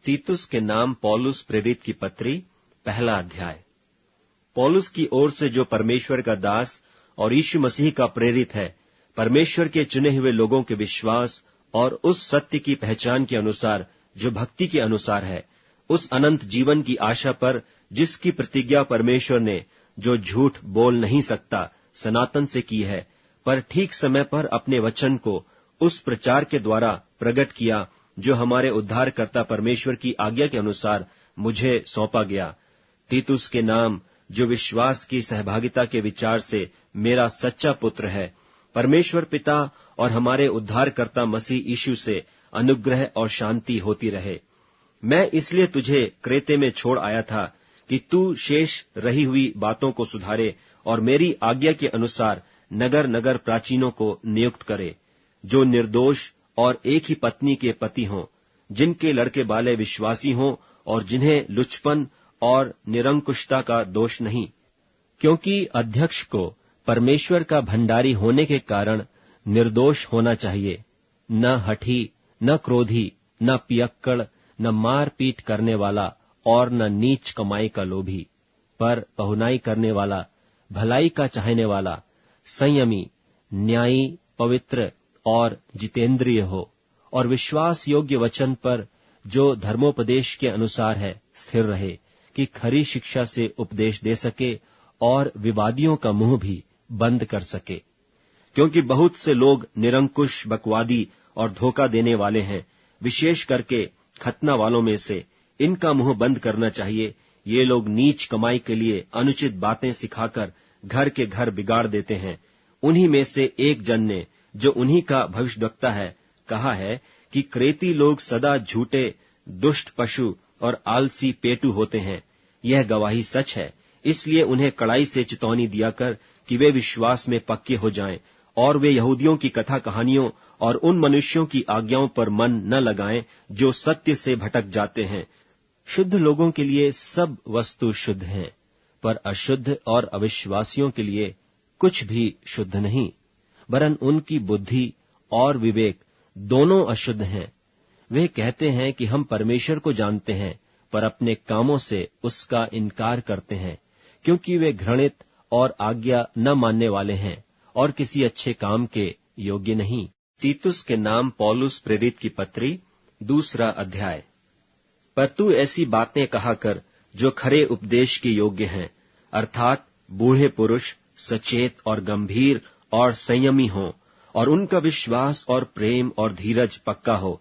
तीतुस के नाम पौलुस प्रेरित की पत्री, पहला अध्याय। पौलुस की ओर से जो परमेश्वर का दास और यीशु मसीह का प्रेरित है, परमेश्वर के चुने हुए लोगों के विश्वास और उस सत्य की पहचान के अनुसार जो भक्ति के अनुसार है, उस अनंत जीवन की आशा पर जिसकी प्रतिज्ञा परमेश्वर ने, जो झूठ बोल नहीं सकता, सनातन से की है, पर ठीक समय पर अपने वचन को उस प्रचार के द्वारा प्रकट किया जो हमारे उद्धारकर्ता परमेश्वर की आज्ञा के अनुसार मुझे सौंपा गया। तीतुस के नाम जो विश्वास की सहभागिता के विचार से मेरा सच्चा पुत्र है, परमेश्वर पिता और हमारे उद्धारकर्ता मसीह यीशु से अनुग्रह और शांति होती रहे। मैं इसलिए तुझे क्रेते में छोड़ आया था कि तू शेष रही हुई बातों को सुधारे और मेरी आज्ञा के अनुसार नगर नगर प्राचीनों को नियुक्त करे, जो निर्दोष और एक ही पत्नी के पति हों, जिनके लड़के बाले विश्वासी हों और जिन्हें लुचपन और निरंकुशता का दोष नहीं। क्योंकि अध्यक्ष को परमेश्वर का भंडारी होने के कारण निर्दोष होना चाहिए, न हठी, न क्रोधी, न पियक्कड़, न मार पीट करने वाला और न नीच कमाई का लोभी, पर पहुनाई करने वाला, भलाई का चाहने वाला, संयमी, न्यायी, पवित्र और जितेंद्रिय हो, और विश्वास योग्य वचन पर जो धर्मोपदेश के अनुसार है स्थिर रहे, कि खरी शिक्षा से उपदेश दे सके और विवादियों का मुंह भी बंद कर सके। क्योंकि बहुत से लोग निरंकुश, बकवादी और धोखा देने वाले हैं, विशेष करके खतना वालों में से। इनका मुंह बंद करना चाहिए। ये लोग नीच कमाई के लिए अनुचित बातें सिखाकर घर के घर बिगाड़ देते हैं। उन्हीं में से एक जन ने, जो उन्हीं का भविष्यद्वक्ता है, कहा है कि क्रेती लोग सदा झूठे, दुष्ट पशु और आलसी पेटू होते हैं। यह गवाही सच है। इसलिए उन्हें कड़ाई से चेतावनी दिया कर कि वे विश्वास में पक्के हो जाएं और वे यहूदियों की कथा कहानियों और उन मनुष्यों की आज्ञाओं पर मन न लगाएं जो सत्य से भटक जाते हैं। शुद्ध लोगों के लिए सब वस्तु शुद्ध है, पर अशुद्ध और अविश्वासियों के लिए कुछ भी शुद्ध नहीं, वरन उनकी बुद्धि और विवेक दोनों अशुद्ध हैं। वे कहते हैं कि हम परमेश्वर को जानते हैं, पर अपने कामों से उसका इनकार करते हैं, क्योंकि वे घृणित और आज्ञा न मानने वाले हैं और किसी अच्छे काम के योग्य नहीं। तीतुस के नाम पौलुस प्रेरित की पत्री, दूसरा अध्याय। पर तू ऐसी बातें कहा कर जो खरे उपदेश के योग्य हैं, अर्थात बूढ़े पुरुष सचेत और गंभीर और संयमी हों, और उनका विश्वास और प्रेम और धीरज पक्का हो।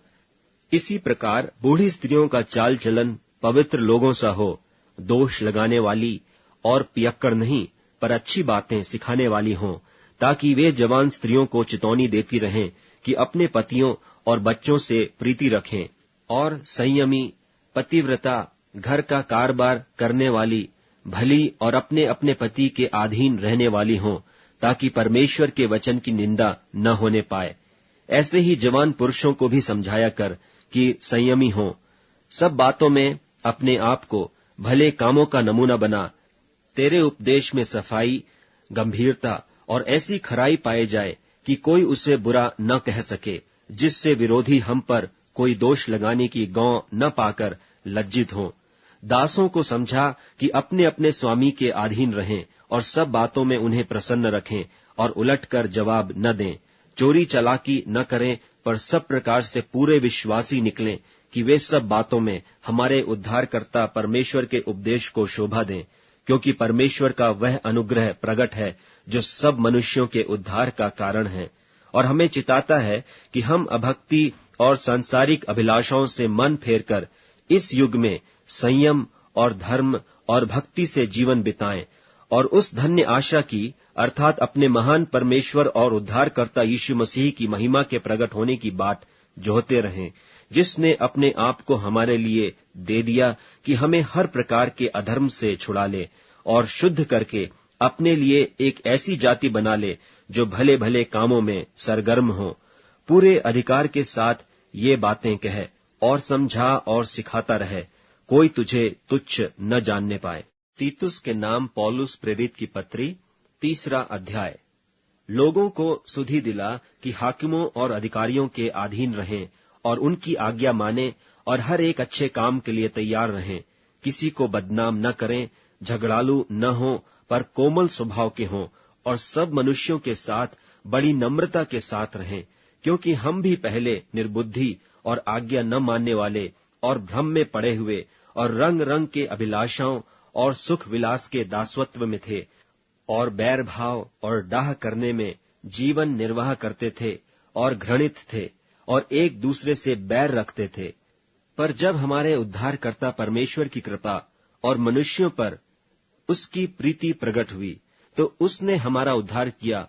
इसी प्रकार बूढ़ी स्त्रियों का चाल चलन पवित्र लोगों सा हो, दोष लगाने वाली और पियक्कड़ नहीं, पर अच्छी बातें सिखाने वाली हों, ताकि वे जवान स्त्रियों को चेतावनी देती रहें कि अपने पतियों और बच्चों से प्रीति रखें, और संयमी, पतिव्रता, घर का कारोबार करने वाली, भली और अपने अपने पति के अधीन रहने वाली हों, ताकि परमेश्वर के वचन की निंदा न होने पाए। ऐसे ही जवान पुरुषों को भी समझाया कर कि संयमी हों। सब बातों में अपने आप को भले कामों का नमूना बना। तेरे उपदेश में सफाई, गंभीरता और ऐसी खराई पाए जाए कि कोई उसे बुरा न कह सके, जिससे विरोधी हम पर कोई दोष लगाने की गौ न पाकर लज्जित हों। दासों को समझा कि अपने अपने स्वामी के अधीन रहें और सब बातों में उन्हें प्रसन्न रखें और उलटकर जवाब न दें। चोरी चालाकी न करें, पर सब प्रकार से पूरे विश्वासी निकलें कि वे सब बातों में हमारे उद्धारकर्ता परमेश्वर के उपदेश को शोभा दें, क्योंकि परमेश्वर का वह अनुग्रह प्रगट है जो सब मनुष्यों के उद्धार का कारण है, और हमें चिताता है कि हम अभक्ति और सांसारिक अभिलाषाओं से मन फेरकर इस युग में संयम और धर्म और भक्ति से जीवन बिताएं, और उस धन्य आशा की, अर्थात अपने महान परमेश्वर और उद्धारकर्ता यीशु मसीह की महिमा के प्रकट होने की बाट जोहते रहें, जिसने अपने आप को हमारे लिए दे दिया कि हमें हर प्रकार के अधर्म से छुड़ा ले और शुद्ध करके अपने लिए एक ऐसी जाति बना ले जो भले भले कामों में सरगर्म हो। पूरे अधिकार के साथ ये बातें कह और समझा और सिखाता रहे, कोई तुझे तुच्छ न जानने पाए। तीतुस के नाम पौलुस प्रेरित की पत्री, तीसरा अध्याय। लोगों को सुधि दिला कि हाकिमों और अधिकारियों के अधीन रहें और उनकी आज्ञा माने और हर एक अच्छे काम के लिए तैयार रहें। किसी को बदनाम न करें, झगड़ालू न हों, पर कोमल स्वभाव के हों, और सब मनुष्यों के साथ बड़ी नम्रता के साथ रहें, क्योंकि हम भी पहले निर्बुद्धि और आज्ञा न मानने वाले और भ्रम में पड़े हुए और रंग रंग के अभिलाषाओं और सुख विलास के दासत्व में थे, और बैर भाव और डाह करने में जीवन निर्वाह करते थे, और घृणित थे, और एक दूसरे से बैर रखते थे। पर जब हमारे उद्धारकर्ता परमेश्वर की कृपा और मनुष्यों पर उसकी प्रीति प्रकट हुई, तो उसने हमारा उद्धार किया,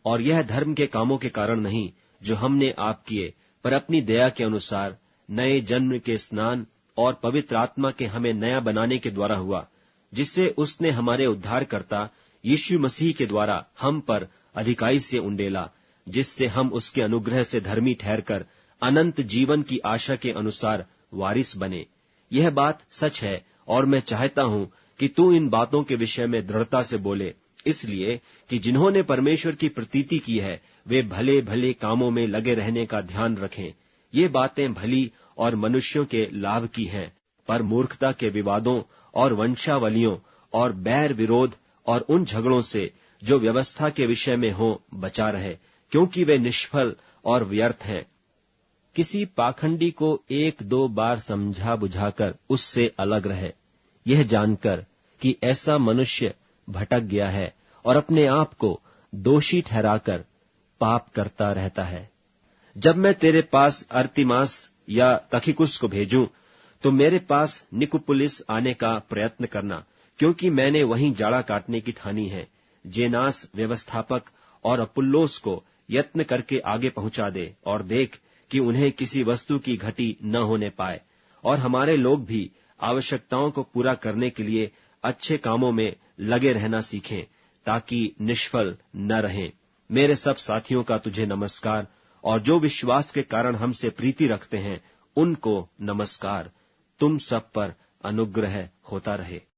और यह धर्म के कामों के कारण नहीं जो हमने आप किए, पर अपनी दया के अनुसार नए जन्म के स्नान और पवित्र आत्मा के हमें नया बनाने के द्वारा हुआ, जिससे उसने हमारे उद्धारकर्ता यीशु मसीह के द्वारा हम पर अधिकाई से उंडेला, जिससे हम उसके अनुग्रह से धर्मी ठहरकर अनंत जीवन की आशा के अनुसार वारिस बने। यह बात सच है, और मैं चाहता हूं कि तू इन बातों के विषय में दृढ़ता से बोले, इसलिए कि जिन्होंने परमेश्वर की प्रतीति की है वे भले भले कामों में लगे रहने का ध्यान रखें। ये बातें भली और मनुष्यों के लाभ की हैं, पर मूर्खता के विवादों और वंशावलियों और बैर विरोध और उन झगड़ों से जो व्यवस्था के विषय में हो बचा रहे, क्योंकि वे निष्फल और व्यर्थ हैं। किसी पाखंडी को एक दो बार समझा बुझाकर उससे अलग रहे, यह जानकर कि ऐसा मनुष्य भटक गया है और अपने आप को दोषी ठहराकर पाप करता रहता है। जब मैं तेरे पास अर्तिमास या तखिकुस को भेजूं, तो मेरे पास निकुपुलिस आने का प्रयत्न करना, क्योंकि मैंने वहीं जाड़ा काटने की ठानी है। जेनास व्यवस्थापक और अपुल्लोस को यत्न करके आगे पहुंचा दे, और देख कि उन्हें किसी वस्तु की घटी न होने पाए, और हमारे लोग भी आवश्यकताओं को पूरा करने के लिए अच्छे कामों में लगे रहना सीखें, ताकि निष्फल न रहें। मेरे सब साथियों का तुझे नमस्कार, और जो विश्वास के कारण हमसे प्रीति रखते हैं उनको नमस्कार। तुम सब पर अनुग्रह होता रहे।